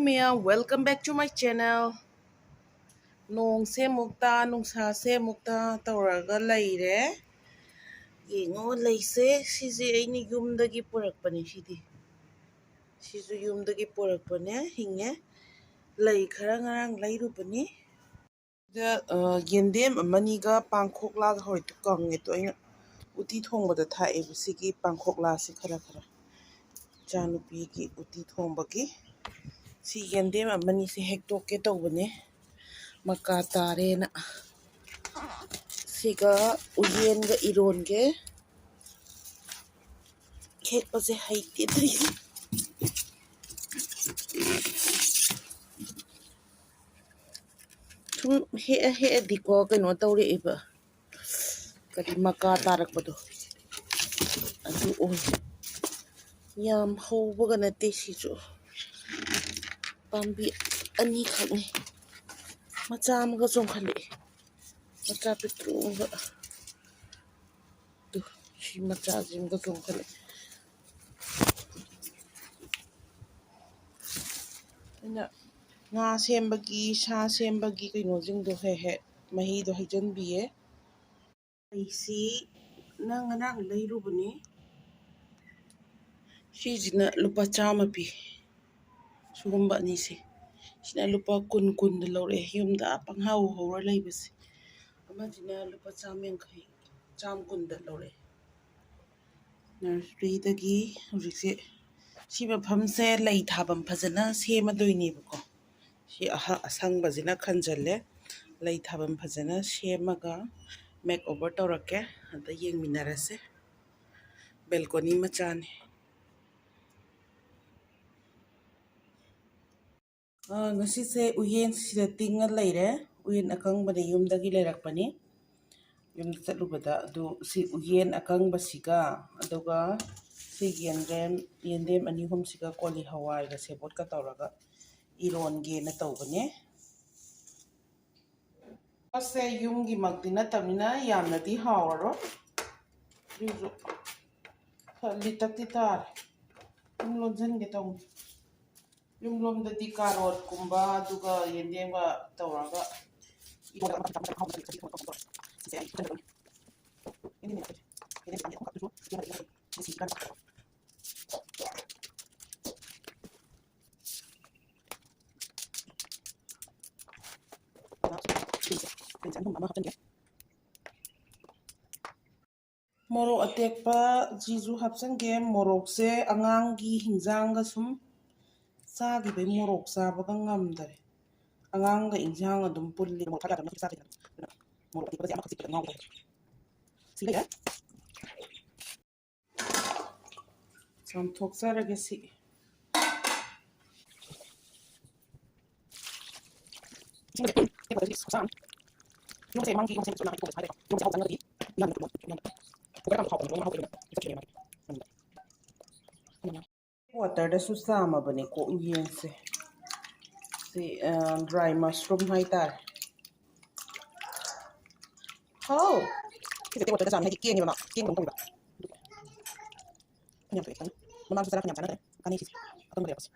Mia, welcome back to my channel. Nong se mukta, nong sa se mukta tauraga laire. Yengo laise, sisi aini yumdagi purakpani sidi. Sisu yumdagi purakpani hinge. Lai khara ngarang lairupani. Da yendem maniga pangkhokla hoi tu kange to aina uti thongbada thae busigi pangkhokla si khara khara. Chanupi ki uti thongbagi. Si yendem amani si hektoke tawbane. Maka tarena siga uyen ga iron ge kek pase haite tri thum he diko keno tawre iba kadi maka tarak bado adu oi yam hobaga nate sijo pambi ani khane macha amga chongkhale macha petru ga tu si macha jimga chongkhale ina nga sembagi sa sembagi kino jingdo he mahi do hijan biye aisi nang nang leirubani sijina lupa chama pi sugumba nisi sina lupa kun da lore yumda panghau hora leibasi amajina lupa chamen khai cham kun da lore nursery dagi hujikse si mafamse lei thabam phajana semadoinebako si asangbajina khanjalle lei thabam phajana semaga make over tawrake ada yengminarase balcony machane ngasi se uyen sida tinga leire uyen akang bane yumdagi leirakpani yumda chatlubada adu si uyen akang basiga aduga si yendem ani hom siga koli hawai ga sebot ka tawraga iron ge na tawbane ase yumgi magdina tamina yamnadi hawaro rizu litakti tar lonjan ge taw yumlomdadi carrot kumba aduga yendem ga tawraga morok atekpa jizu hapsange morok se angangi hingjanga sum sagi be morok sabaga ngamdare anganga injang adum pulli morok kada na sa morok atekpa ama khasi ngaw sila sam thok sarage si water da susama bane ko uyen se si dry mushroom hai tar how kite water da sam hai kieng ba kieng bong ba kanyam to kan mama susara kanyam sana kani si atong ba pas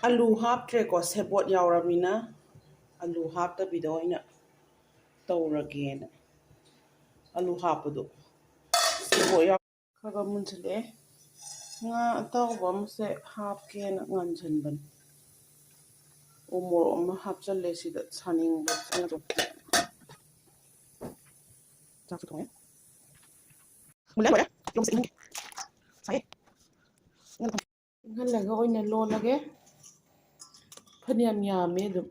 alu haptre ko sebot yawramina alu hapta bidoina tawragena alu hapado sebot yaw kaga munchale nga atawbam se hapkena nganjanban umor ma hapchalle sida saning ba changdo chaksu thonge mulla mara yom se inge sai ngan laga oina lo lage phaniam yame dum